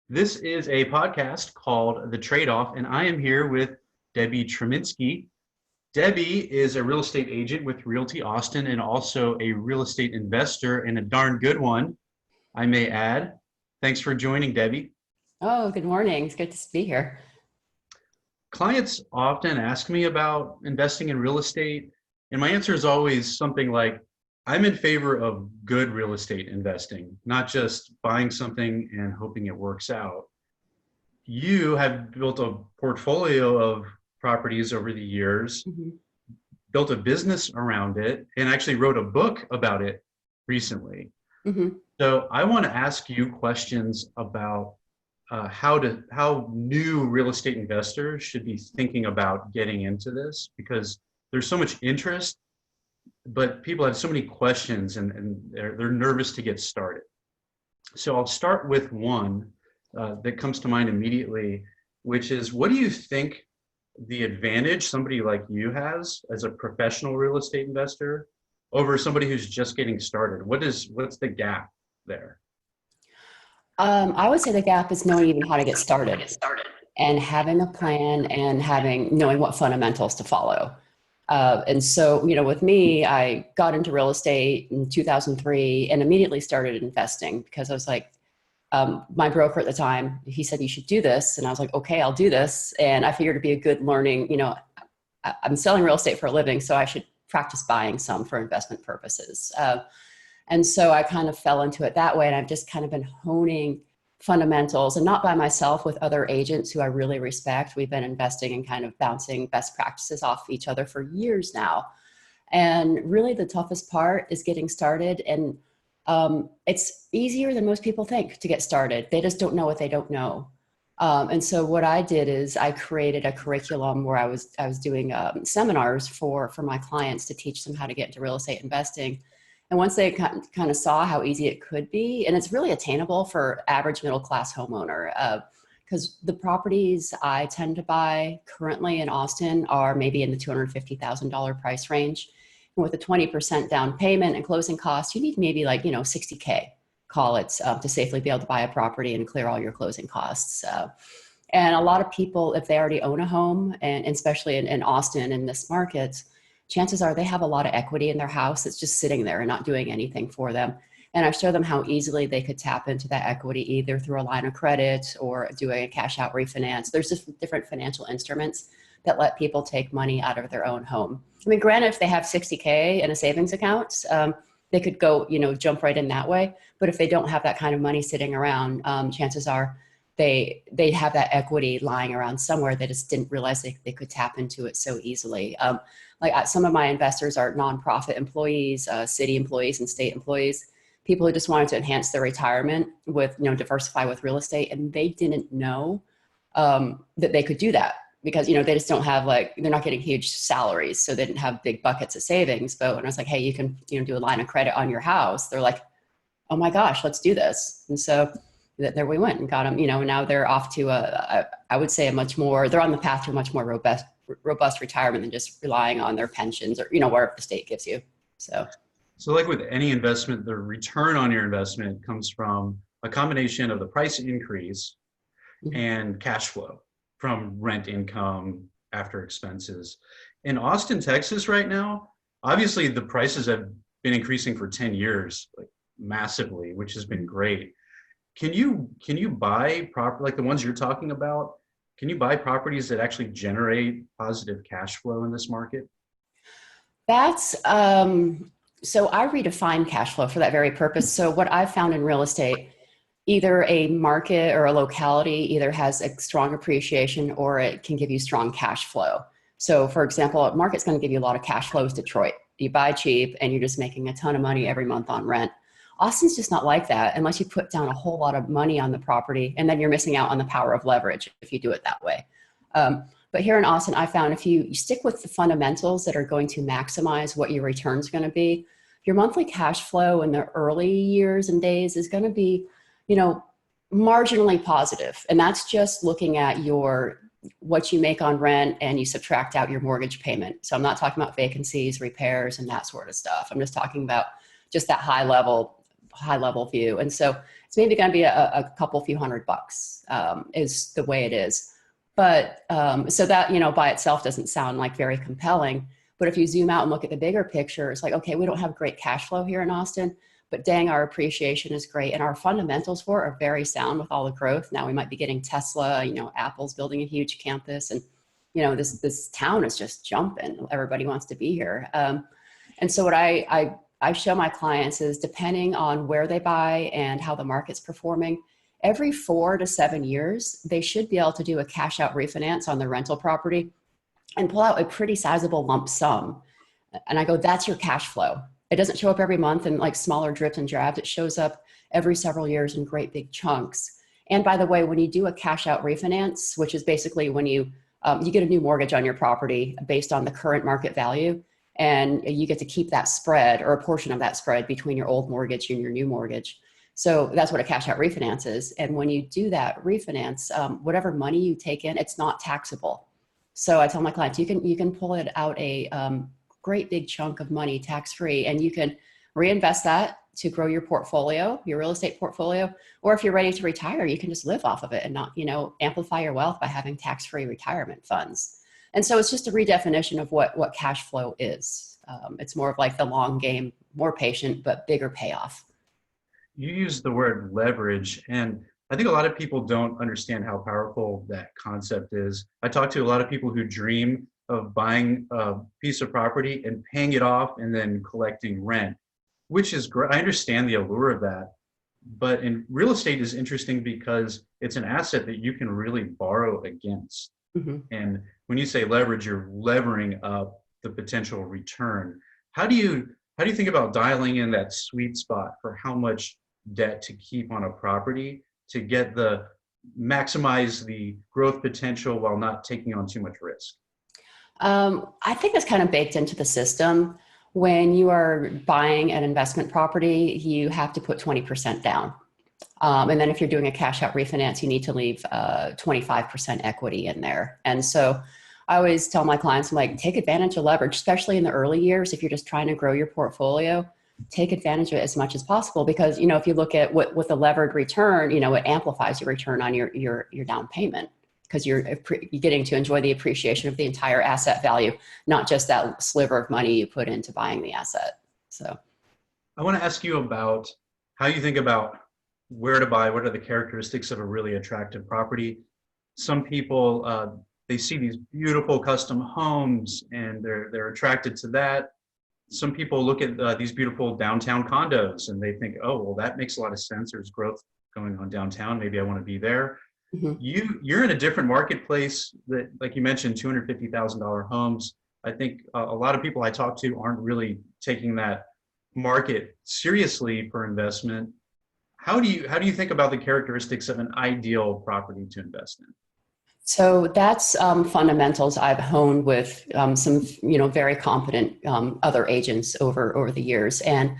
This is a podcast called The Tradeoff, and I am here with Debbie Trominski. Debbie is a real estate agent with Realty Austin and also a real estate investor, and a darn good one, I may add. Thanks for joining, Debbie. Oh, good morning. It's good to be here. Clients often ask me about investing in real estate, and my answer is always something like, I'm in favor of good real estate investing, not just buying something and hoping it works out. You have built a portfolio of properties over the years, Mhm. built a business around it, and actually wrote a book about it recently. Mhm. So I want to ask you questions about how new real estate investors should be thinking about getting into this, because there's so much interest, but people have so many questions and they're nervous to get started. So I'll start with one that comes to mind immediately, which is, what do you think the advantage somebody like you has as a professional real estate investor over somebody who's just getting started? What's the gap there? I would say the gap is knowing even how to get started and having a plan and knowing what fundamentals to follow. With me, I got into real estate in 2003 and immediately started investing because I was like, my broker at the time, he said, you should do this. And I was like, okay, I'll do this. And I figured it'd be a good learning, I'm selling real estate for a living, so I should practice buying some for investment purposes. And so I kind of fell into it that way. And I've just kind of been honing fundamentals, and not by myself, with other agents who I really respect. We've been investing and kind of bouncing best practices off each other for years now. And really the toughest part is getting started. And it's easier than most people think to get started. They just don't know what they don't know. And so what I did is I created a curriculum where I was doing seminars for my clients to teach them how to get into real estate investing. And once they kind of saw how easy it could be, and it's really attainable for average middle class homeowner, because the properties I tend to buy currently in Austin are maybe in the $250,000 price range. And with a 20% down payment and closing costs, you need maybe like, 60K, call it, to safely be able to buy a property and clear all your closing costs. And a lot of people, if they already own a home, and especially in Austin in this market, chances are they have a lot of equity in their house that's just sitting there and not doing anything for them. And I show them how easily they could tap into that equity, either through a line of credit or doing a cash out refinance. There's just different financial instruments that let people take money out of their own home. I mean, granted, if they have 60K in a savings account, they could go, jump right in that way. But if they don't have that kind of money sitting around, chances are they have that equity lying around somewhere. They just didn't realize they could tap into it so easily. Some of my investors are nonprofit employees, city employees and state employees, people who just wanted to enhance their retirement with, diversify with real estate. And they didn't know that they could do that because, they just don't have they're not getting huge salaries. So they didn't have big buckets of savings. But when I was like, hey, you can, do a line of credit on your house, they're like, oh my gosh, let's do this. And so there we went and got them, and now they're off to I would say they're on the path to a much more robust retirement than just relying on their pensions or, whatever the state gives you. So like with any investment, the return on your investment comes from a combination of the price increase and cash flow from rent income after expenses. In Austin, Texas right now, obviously the prices have been increasing for 10 years, like massively, which has been great. Can you buy like the ones you're talking about? Can you buy properties that actually generate positive cash flow in this market? That's so I redefine cash flow for that very purpose. So what I've found in real estate, either a market or a locality either has a strong appreciation or it can give you strong cash flow. So for example, a market's going to give you a lot of cash flows. Detroit, you buy cheap and you're just making a ton of money every month on rent. Austin's just not like that unless you put down a whole lot of money on the property, and then you're missing out on the power of leverage if you do it that way. But here in Austin, I found if you stick with the fundamentals that are going to maximize what your return's going to be, your monthly cash flow in the early years and days is going to be, marginally positive. And that's just looking at what you make on rent and you subtract out your mortgage payment. So I'm not talking about vacancies, repairs, and that sort of stuff. I'm just talking about just that high level high level view. And so it's maybe going to be a couple few $100 is the way it is. But so that, by itself doesn't sound like very compelling. But if you zoom out and look at the bigger picture, it's like, okay, we don't have great cash flow here in Austin, but dang, our appreciation is great. And our fundamentals for it are very sound with all the growth. Now we might be getting Tesla, Apple's building a huge campus, and, this town is just jumping. Everybody wants to be here. And so what I show my clients is, depending on where they buy and how the market's performing, every 4 to 7 years, they should be able to do a cash out refinance on the rental property and pull out a pretty sizable lump sum. And I go, that's your cash flow. It doesn't show up every month in like smaller drips and drabs. It shows up every several years in great big chunks. And by the way, when you do a cash out refinance, which is basically when you get a new mortgage on your property based on the current market value, and you get to keep that spread or a portion of that spread between your old mortgage and your new mortgage. So that's what a cash out refinance is. And when you do that refinance, whatever money you take in, it's not taxable. So I tell my clients, you can pull it out a great big chunk of money tax-free, and you can reinvest that to grow your portfolio, your real estate portfolio. Or if you're ready to retire, you can just live off of it and not, amplify your wealth by having tax-free retirement funds. And so it's just a redefinition of what cash flow is. It's more of like the long game, more patient, but bigger payoff. You use the word leverage, and I think a lot of people don't understand how powerful that concept is. I talk to a lot of people who dream of buying a piece of property and paying it off and then collecting rent, which is great. I understand the allure of that. But in real estate is interesting because it's an asset that you can really borrow against. Mm-hmm. And when you say leverage, you're levering up the potential return. How do you think about dialing in that sweet spot for how much debt to keep on a property to get maximize the growth potential while not taking on too much risk? I think that's kind of baked into the system. When you are buying an investment property, you have to put 20% down. And then if you're doing a cash out refinance, you need to leave 25% equity in there. And so I always tell my clients, I'm like, take advantage of leverage, especially in the early years. If you're just trying to grow your portfolio, take advantage of it as much as possible, because, if you look at what the levered return, it amplifies your return on your down payment, because you're getting to enjoy the appreciation of the entire asset value, not just that sliver of money you put into buying the asset. So I want to ask you about how you think about where to buy. What are the characteristics of a really attractive property? Some people, they see these beautiful custom homes and they're attracted to that. Some people look at these beautiful downtown condos and they think, oh, well, that makes a lot of sense. There's growth going on downtown. Maybe I want to be there. Mm-hmm. You're in a different marketplace that, like you mentioned, $250,000 homes. I think a lot of people I talk to aren't really taking that market seriously for investment. How do you think about the characteristics of an ideal property to invest in? So that's fundamentals I've honed with some very competent other agents over the years, and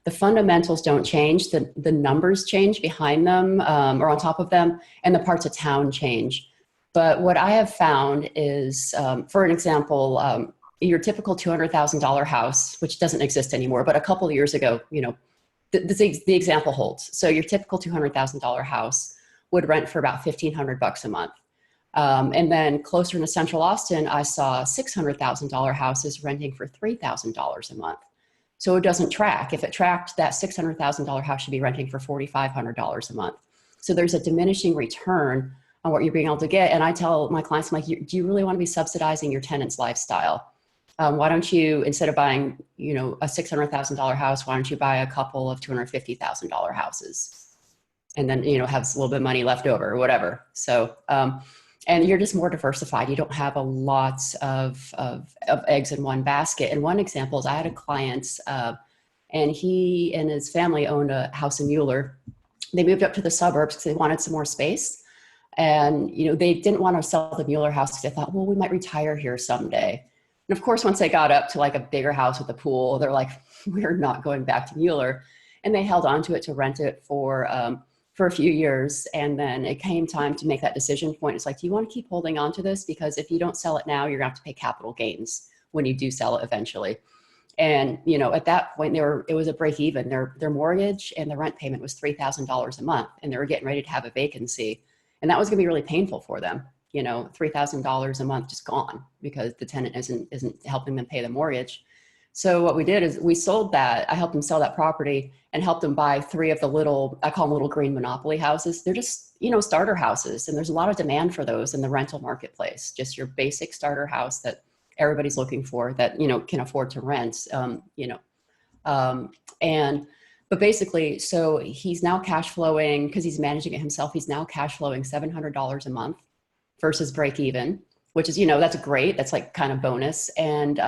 the fundamentals don't change. The numbers change behind them or on top of them, and the parts of town change. But what I have found is, for an example, your typical $200,000 house, which doesn't exist anymore, but a couple of years ago, the example holds. So your typical $200,000 house would rent for about $1,500 a month. And then closer into Central Austin, I saw $600,000 houses renting for $3,000 a month. So it doesn't track. If it tracked, that $600,000 house should be renting for $4,500 a month. So there's a diminishing return on what you're being able to get. And I tell my clients, I'm like, do you really want to be subsidizing your tenant's lifestyle? Why don't you, instead of buying, a $600,000 house, why don't you buy a couple of $250,000 houses? And then, have a little bit of money left over or whatever. So, and you're just more diversified. You don't have a lot of eggs in one basket. And one example is I had a client and he and his family owned a house in Mueller. They moved up to the suburbs because they wanted some more space. And, they didn't want to sell the Mueller house because they thought, well, we might retire here someday. And of course, once they got up to like a bigger house with a pool, they're like, we're not going back to Mueller. And they held on to it to rent it for a few years. And then it came time to make that decision point. It's like, do you want to keep holding on to this? Because if you don't sell it now, you're going to have to pay capital gains when you do sell it eventually. And, you know, at that point it was a break even. Their mortgage and the rent payment was $3,000 a month, and they were getting ready to have a vacancy. And that was going to be really painful for them. You know, $3,000 a month just gone because the tenant isn't helping them pay the mortgage. So what we did is we sold that. I helped them sell that property and helped them buy 3 of the little, I call them little green monopoly houses. They're just, you know, starter houses. And there's a lot of demand for those in the rental marketplace. Just your basic starter house that everybody's looking for that, you know, can afford to rent, you know. But basically, so he's now cash flowing, because he's managing it himself, he's now cash flowing $700 a month versus break even, which is, you know, that's great. That's like kind of bonus. And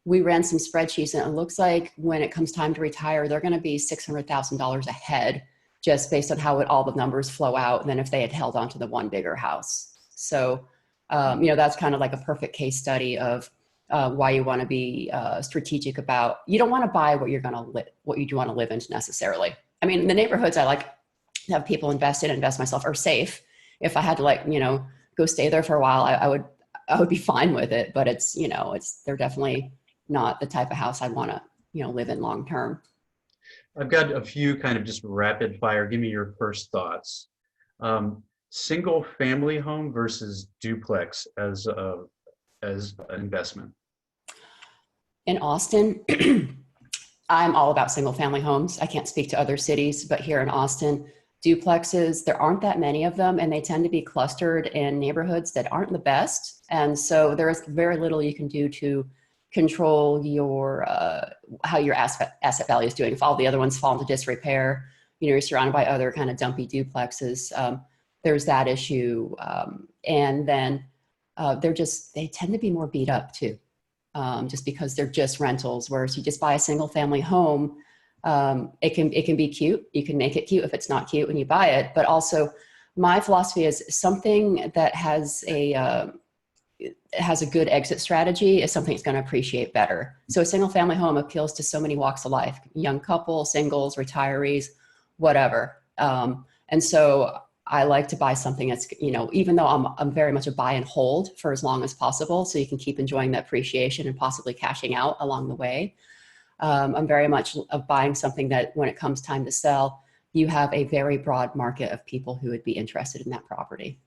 we ran some spreadsheets, and it looks like when it comes time to retire, they're going to be $600,000 ahead, just based on how all the numbers flow out than if they had held on to the one bigger house. So, you know, that's kind of like a perfect case study of why you want to be strategic about, you don't want to buy what you're going to live, what you do want to live into necessarily. I mean, the neighborhoods I like to have people invest in, invest myself, are safe. If I had to, like, you know, go stay there for a while, I would be fine with it. But it's, you know, they're definitely not the type of house I want to, you know, live in long term. I've got a few kind of just rapid fire. Give me your first thoughts. Single family home versus duplex as an investment. In Austin, I'm all about single family homes. I can't speak to other cities, but here in Austin, duplexes, there aren't that many of them, and they tend to be clustered in neighborhoods that aren't the best. And so there is very little you can do to control your how your asset value is doing. If all the other ones fall into disrepair, you know, you're surrounded by other kind of dumpy duplexes. There's that issue. And then they tend to be more beat up too, just because they're just rentals. Whereas you just buy a single family home, it can be cute. You can make it cute if it's not cute when you buy it. But also, my philosophy is something that has a good exit strategy is something that's going to appreciate better. So a single family home appeals to so many walks of life: young couple, singles, retirees, whatever. And so I like to buy something that's, you know, even though I'm very much a buy and hold for as long as possible, so you can keep enjoying the appreciation and possibly cashing out along the way. I'm very much of buying something that when it comes time to sell, you have a very broad market of people who would be interested in that property.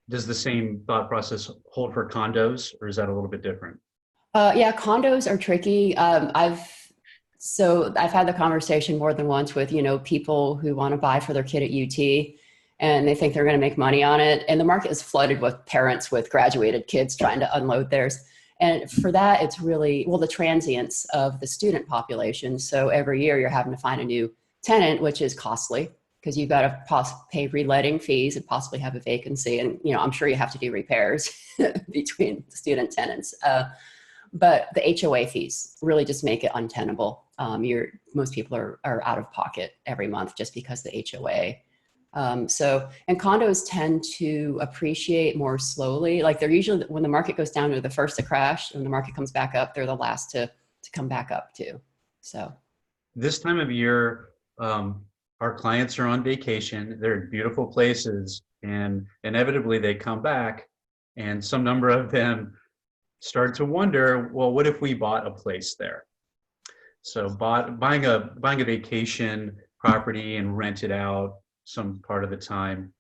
Does the same thought process hold for condos, or is that a little bit different? Yeah, condos are tricky. I've had the conversation more than once with, you know, people who want to buy for their kid at UT, and they think they're going to make money on it. And the market is flooded with parents with graduated kids trying to unload theirs. And for that, it's really, well, the transients of the student population. So every year you're having to find a new tenant, which is costly, because you've got to pay reletting fees and possibly have a vacancy. And, you know, I'm sure you have to do repairs between the student tenants. But the HOA fees really just make it untenable. Most people are out of pocket every month just because the HOA. And condos tend to appreciate more slowly. Like, they're usually, when the market goes down, they're the first to crash. When the market comes back up, they're the last to come back up too. So This time of year, our clients are on vacation. They're in beautiful places, and inevitably they come back, and some number of them start to wonder, well, what if we bought a place there? So buying a vacation property and rent it out some part of the time.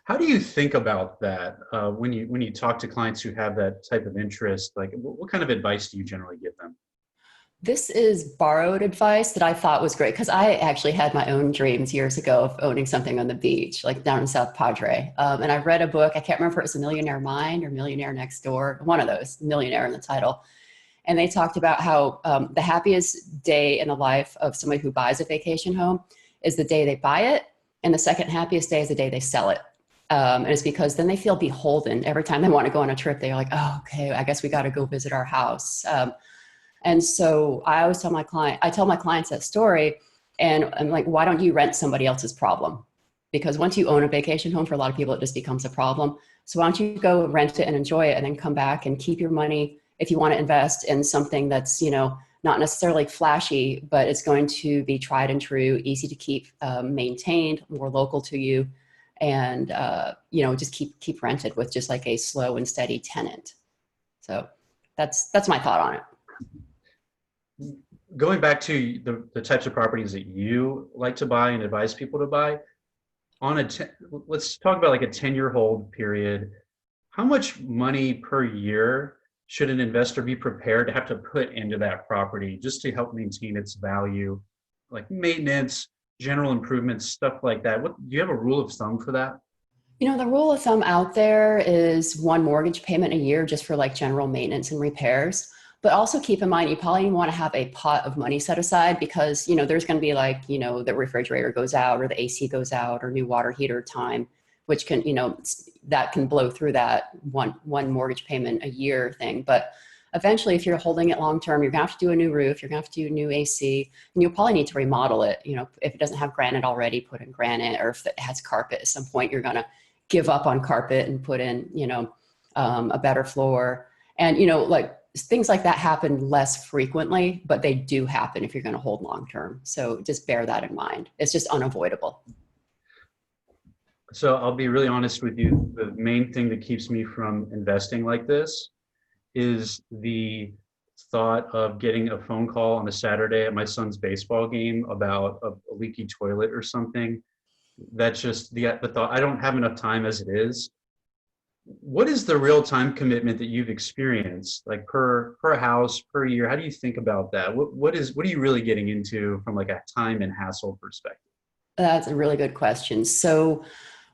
How do you think about that when you talk to clients who have that type of interest? Like, what kind of advice do you generally give them? this is borrowed advice that I thought was great, because I actually had my own dreams years ago of owning something on the beach, like down in South Padre. And I read a book, I can't remember if it was A Millionaire Mind or Millionaire Next Door, one of those, Millionaire in the title. And they talked about how the happiest day in the life of somebody who buys a vacation home is the day they buy it. And the second happiest day is the day they sell it. And it's because then they feel beholden. Every time they want to go on a trip, they're like, oh, okay, I guess we got to go visit our house. And so I always tell my clients that story, and I'm like, why don't you rent somebody else's problem? Because once you own a vacation home, for a lot of people, it just becomes a problem. So why don't you go rent it and enjoy it, and then come back and keep your money if you want to invest in something that's, you know, not necessarily flashy, but it's going to be tried and true, easy to keep maintained, more local to you, and you know, just keep rented with just like a slow and steady tenant. So that's my thought on it. Going back to the types of properties that you like to buy and advise people to buy, on a let's talk about like a 10-year hold period. How much money per year should an investor be prepared to have to put into that property just to help maintain its value, like maintenance, general improvements, stuff like that? What do you have a rule of thumb for that? The rule of thumb out there is one mortgage payment a year just for like general maintenance and repairs. But also keep in mind, you probably want to have a pot of money set aside because, there's going to be like, the refrigerator goes out or the AC goes out or new water heater time, which can, that can blow through that one mortgage payment a year thing. But eventually, if you're holding it long term, you're gonna have to do a new roof, you're gonna have to do new AC, and you'll probably need to remodel it. If it doesn't have granite already, put in granite, or if it has carpet at some point, you're gonna give up on carpet and put in, a better floor. And, like things like that happen less frequently, but they do happen if you're going to hold long term. So just bear that in mind. It's just unavoidable. So I'll be really honest with you. The main thing that keeps me from investing like this is the thought of getting a phone call on a Saturday at my son's baseball game about a leaky toilet or something. That's just the thought. I don't have enough time as it is. What is the real time commitment that you've experienced, like per house, per year? How do you think about that? What are you really getting into from like a time and hassle perspective? That's a really good question. So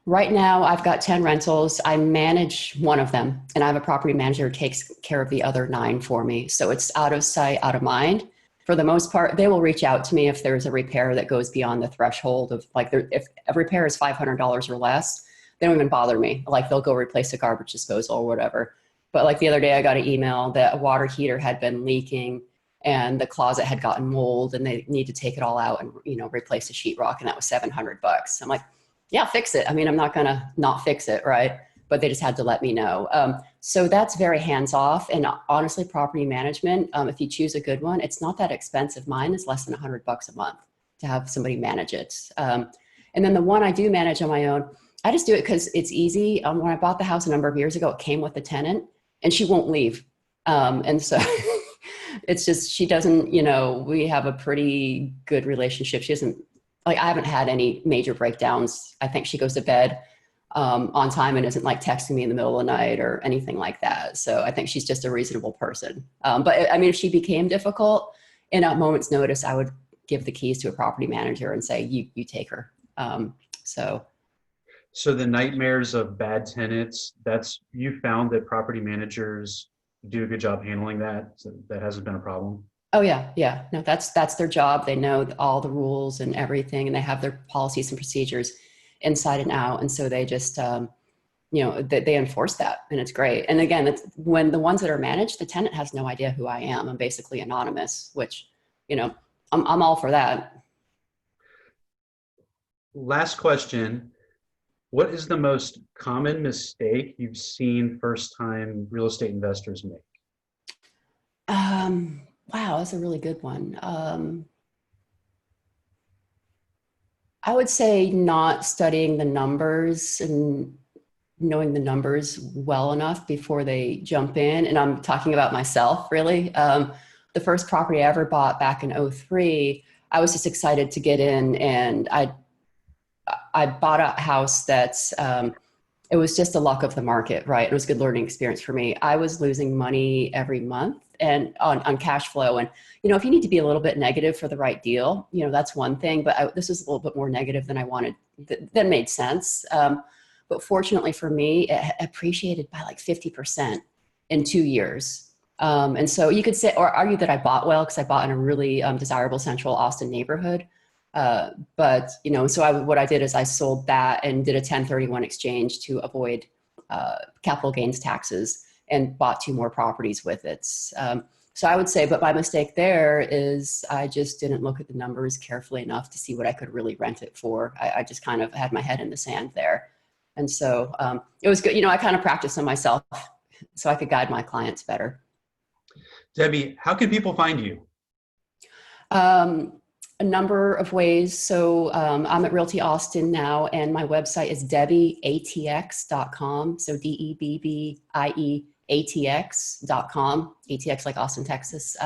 right now I've got 10 rentals. I manage one of them and I have a property manager who takes care of the other 9 for me. So it's out of sight, out of mind. For the most part, they will reach out to me if there's a repair that goes beyond the threshold of like, if a repair is $500 or less, they don't even bother me. Like they'll go replace a garbage disposal or whatever. But like the other day I got an email that a water heater had been leaking and the closet had gotten mold and they need to take it all out and, replace the sheetrock. And that was $700. I'm like, yeah, fix it. I mean, I'm not going to not fix it. Right. But they just had to let me know. So that's very hands off. And honestly, property management, if you choose a good one, it's not that expensive. Mine is less than $100 a month to have somebody manage it. And then the one I do manage on my own, I just do it because it's easy. When I bought the house a number of years ago, it came with a tenant and she won't leave. And so it's just, she doesn't, we have a pretty good relationship. She doesn't, like, I haven't had any major breakdowns. I think she goes to bed on time and isn't like texting me in the middle of the night or anything like that. So I think she's just a reasonable person. But I mean, if she became difficult in a moment's notice, I would give the keys to a property manager and say, you take her. So the nightmares of bad tenants, you found that property managers do a good job handling that. So that hasn't been a problem. Oh yeah. Yeah. No, that's their job. They know all the rules and everything, and they have their policies and procedures inside and out. And so they just, they enforce that, and it's great. And again, it's when the ones that are managed, the tenant has no idea who I am. I'm basically anonymous, which, I'm all for that. Last question. What is the most common mistake you've seen first-time real estate investors make? Wow, that's a really good one. I would say not studying the numbers and knowing the numbers well enough before they jump in. And I'm talking about myself, really. The first property I ever bought back in '03, I was just excited to get in, and I bought a house that's, it was just the luck of the market, right? It was a good learning experience for me. I was losing money every month and on cash flow. And, if you need to be a little bit negative for the right deal, that's one thing, but this was a little bit more negative than I wanted. That made sense. But fortunately for me, it appreciated by like 50% in 2 years. And so you could say, or argue that I bought well, because I bought in a really desirable central Austin neighborhood. But, so what I did is I sold that and did a 1031 exchange to avoid capital gains taxes and bought 2 more properties with it. So I would say, but my mistake there is I just didn't look at the numbers carefully enough to see what I could really rent it for. I just kind of had my head in the sand there. And so it was good. I kind of practiced on myself so I could guide my clients better. Debbie, how can people find you? A number of ways. So I'm at Realty Austin now, and my website is debbieatx.com. So DEBBIEATX.com, ATX like Austin, Texas.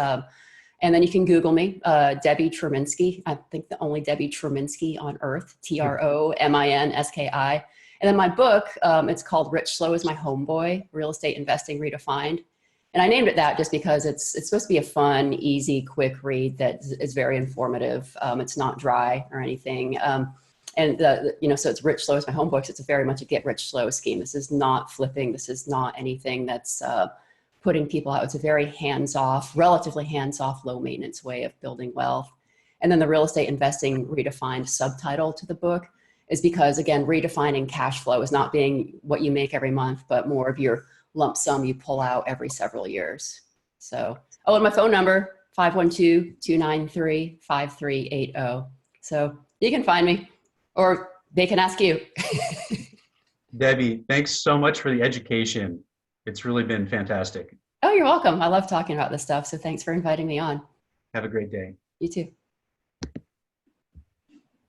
And then you can Google me, Debbie Trominski. I think the only Debbie Trominski on earth, Trominski. And then my book, it's called Rich Slow is My Homeboy, Real Estate Investing Redefined. And I named it that just because it's supposed to be a fun, easy, quick read that is very informative. It's not dry or anything. So it's Rich Slow is My Homeboy. So it's very much a get rich slow scheme. This is not flipping. This is not anything that's putting people out. It's a very hands-off, relatively hands-off, low maintenance way of building wealth. And then the Real Estate Investing Redefined subtitle to the book is because, again, redefining cash flow is not being what you make every month, but more of your lump sum you pull out every several years. So, and my phone number, 512-293-5380. So you can find me, or they can ask you. Debbie, thanks so much for the education. It's really been fantastic. Oh, you're welcome. I love talking about this stuff. So thanks for inviting me on. Have a great day. You too.